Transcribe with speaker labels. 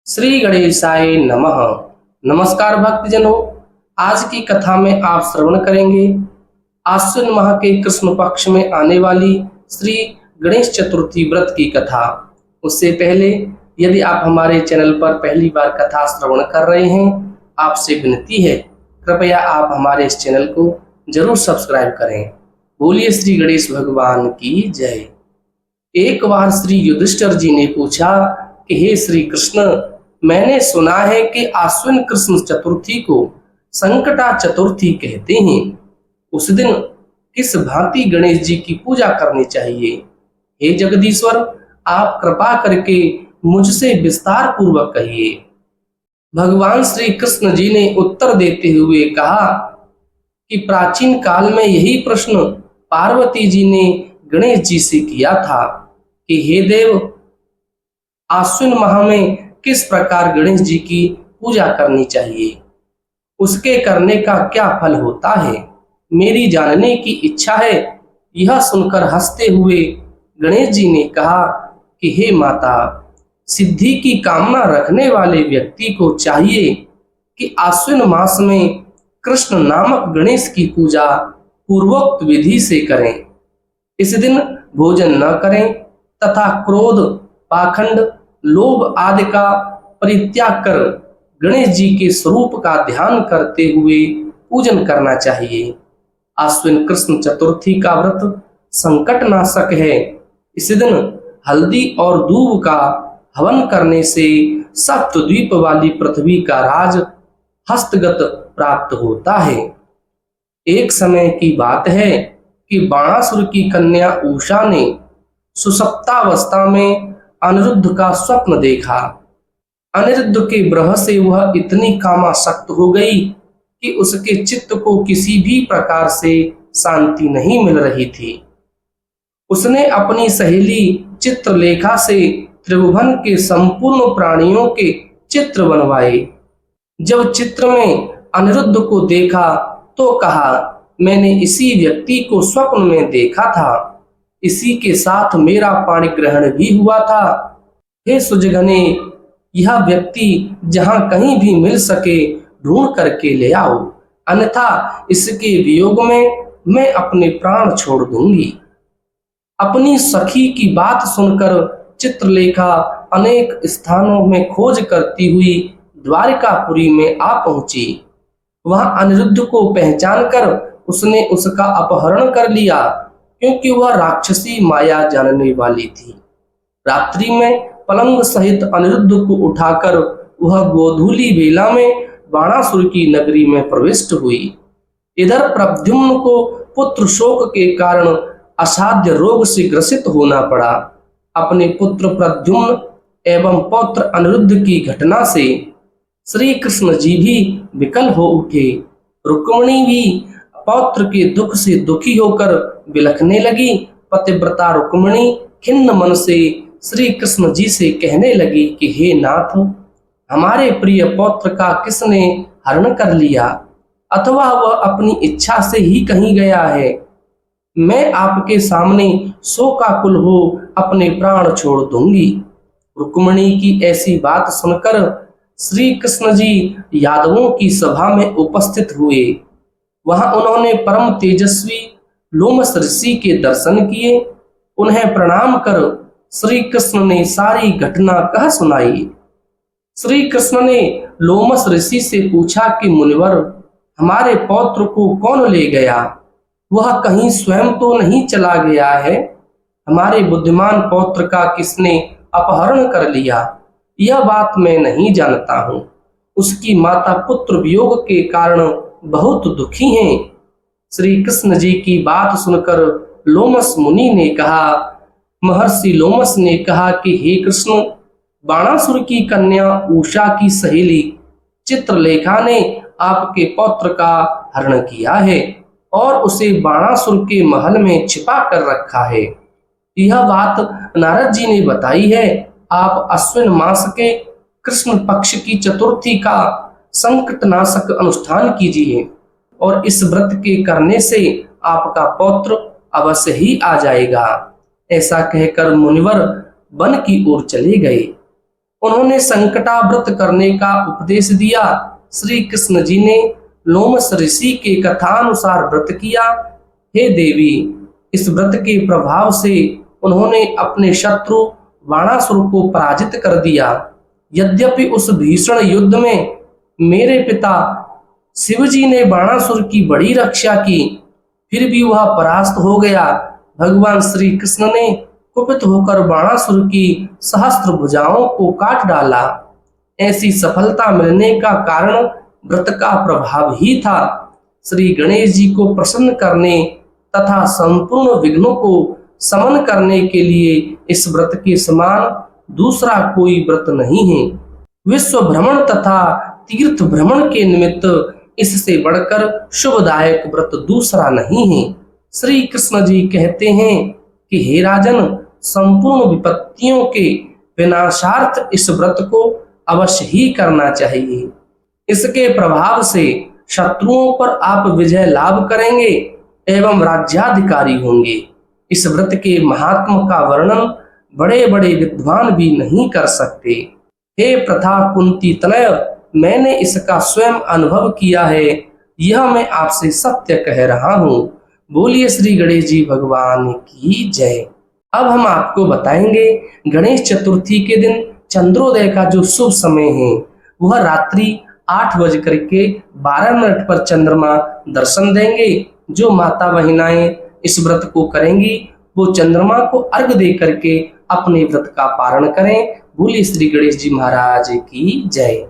Speaker 1: श्री गणेशाय नमः। नमस्कार भक्तजनों, आज की कथा में आप श्रवण करेंगे आश्विन माह के कृष्ण पक्ष में आने वाली श्री गणेश चतुर्थी व्रत की कथा। उससे पहले यदि आप हमारे चैनल पर पहली बार कथा श्रवण कर रहे हैं, आपसे विनती है कृपया आप हमारे इस चैनल को जरूर सब्सक्राइब करें। बोलिए श्री गणेश भगवान की जय। एक बार श्री युधिष्ठिर जी ने पूछा कि हे श्री कृष्ण, मैंने सुना है कि आश्विन कृष्ण चतुर्थी को संकटा चतुर्थी कहते हैं। उस दिन किस भांति गणेश जी की पूजा करनी चाहिए? हे जगदीश्वर, आप कृपा करके मुझसे विस्तार पूर्वक कहिए। भगवान श्री कृष्ण जी ने उत्तर देते हुए कहा कि प्राचीन काल में यही प्रश्न पार्वती जी ने गणेश जी से किया था कि हे देव, आश्विन माह में किस प्रकार गणेश जी की पूजा करनी चाहिए, उसके करने का क्या फल होता है, मेरी जानने की इच्छा है। यह सुनकर हंसते हुए गणेश जी ने कहा कि हे माता, सिद्धि की कामना रखने वाले व्यक्ति को चाहिए कि आश्विन मास में कृष्ण नामक गणेश की पूजा पूर्वोक्त विधि से करें। इस दिन भोजन न करें तथा क्रोध, पाखंड, लोभ आदि का परित्याग कर गणेश जी के स्वरूप का ध्यान करते हुए पूजन करना चाहिए। आश्विन कृष्ण चतुर्थी का व्रत संकट नाशक है। इस दिन हल्दी और दूब का हवन करने से सप्तद्वीप वाली पृथ्वी का राज हस्तगत प्राप्त होता है। एक समय की बात है कि बाणासुर की कन्या उषा ने सुषुप्तावस्था में अनिरुद्ध का स्वप्न देखा। अनिरुद्ध के ब्रह से वह इतनी कामासक्त हो गई कि उसके चित्त को किसी भी प्रकार से शांति नहीं मिल रही थी। उसने अपनी सहेली चित्रलेखा से त्रिभुवन के संपूर्ण प्राणियों के चित्र बनवाए। जब चित्र में अनिरुद्ध को देखा तो कहा, मैंने इसी व्यक्ति को स्वप्न में देखा था, इसी के साथ मेरा पाणी ग्रहण भी हुआ था। हे सुजगने, यह व्यक्ति जहां कहीं भी मिल सके ढूंढ करके ले आओ, अन्यथा इसके वियोग में मैं अपने प्राण छोड़ दूंगी। अपनी सखी की बात सुनकर चित्रलेखा अनेक स्थानों में खोज करती हुई द्वारिकापुरी में आ पहुंची। वहां अनिरुद्ध को पहचानकर उसने उसका अपहरण कर लिया, क्योंकि वह राक्षसी माया जानने वाली थी। रात्रि में पलंग सहित अनिरुद्ध को उठाकर वह गोधूली बेला में बाणासुर की नगरी में प्रविष्ट हुई। इधर प्रद्युम्न को पुत्र शोक के कारण असाध्य रोग से ग्रसित होना पड़ा। अपने पुत्र प्रद्युम्न एवं पौत्र अनिरुद्ध की घटना से श्री कृष्ण जी भी विकल हो उठे। रुक्मिणी भी पौत्र के दुख से दुखी होकर बिलखने लगी। पतिव्रता रुक्मिणी खिन्न मन से श्री कृष्ण जी से कहने लगी कि हे नाथ, हमारे प्रिय पौत्र का किसने हरण कर लिया, अथवा वह अपनी इच्छा से ही कहीं गया है। मैं आपके सामने शोकाकुल हो अपने प्राण छोड़ दूंगी। रुक्मिणी की ऐसी बात सुनकर श्री कृष्ण जी यादवों की सभा में उपस्थित हुए। वहां उन्होंने परम तेजस्वी लोमस ऋषि के दर्शन किए। उन्हें प्रणाम कर श्री कृष्ण ने सारी घटना कह सुनाई। श्री कृष्ण ने लोमस ऋषि से पूछा कि मुनिवर, हमारे पौत्र को कौन ले गया? वह कहीं स्वयं तो नहीं चला गया है? हमारे बुद्धिमान पौत्र का किसने अपहरण कर लिया? यह बात मैं नहीं जानता हूँ। उसकी माता पुत्र वियोग के कारण बहुत दुखी हैं। श्री कृष्ण जी की बात सुनकर लोमस मुनि ने कहा, महर्षि लोमस ने कहा कि हे कृष्ण, बाणासुर की कन्या उषा की सहेली चित्रलेखा ने आपके पौत्र का हरण किया है और उसे बाणासुर के महल में छिपा कर रखा है। यह बात नारद जी ने बताई है। आप अश्विन मास के कृष्ण पक्ष की चतुर्थी का संकटनाशक अनुष्ठान कीजिए और इस व्रत के करने से आपका पौत्र अवश्य ही आ जाएगा। ऐसा कहकर मुनिवर वन की ओर चले गए। उन्होंने संकटाव्रत करने का उपदेश दिया। श्री कृष्ण जी ने लोमस ऋषि के कथानुसार व्रत किया। हे देवी, इस व्रत के प्रभाव से उन्होंने अपने शत्रु बाणासुर को पराजित कर दिया। यद्यपि उस भीषण युद्ध में मेरे पिता शिवजी ने बाणासुर की बड़ी रक्षा की, फिर भी वह परास्त हो गया। भगवान श्री कृष्ण ने कुपित होकर बाणासुर की सहस्त्र भुजाओं को काट डाला। ऐसी सफलता मिलने का कारण व्रत का प्रभाव ही था। श्री गणेश जी को प्रसन्न करने तथा संपूर्ण विघ्नों को समन करने के लिए इस व्रत के समान दूसरा कोई व्रत नहीं है। विश्व भ्रमण तथा तीर्थ भ्रमण के निमित्त इससे बढ़कर शुभदायक व्रत दूसरा नहीं है। श्री कृष्ण जी कहते हैं कि हे राजन, संपूर्ण विपत्तियों के विनाशार्थ इस व्रत को अवश्य ही करना चाहिए। इसके प्रभाव से शत्रुओं पर आप विजय लाभ करेंगे एवं राज्याधिकारी होंगे। इस व्रत के महात्म का वर्णन बड़े बड़े विद्वान भी नहीं कर सकते। हे प्रथा कुंती तनय, मैंने इसका स्वयं अनुभव किया है, यह मैं आपसे सत्य कह रहा हूँ। बोलिए श्री गणेश जी भगवान की जय। अब हम आपको बताएंगे गणेश चतुर्थी के दिन चंद्रोदय का जो शुभ समय है वह रात्रि 8:12 पर चंद्रमा दर्शन देंगे। जो माता बहिनाएं इस व्रत को करेंगी वो चंद्रमा को अर्घ दे करके अपने व्रत का पारण करें। बोलिए श्री गणेश जी महाराज की जय।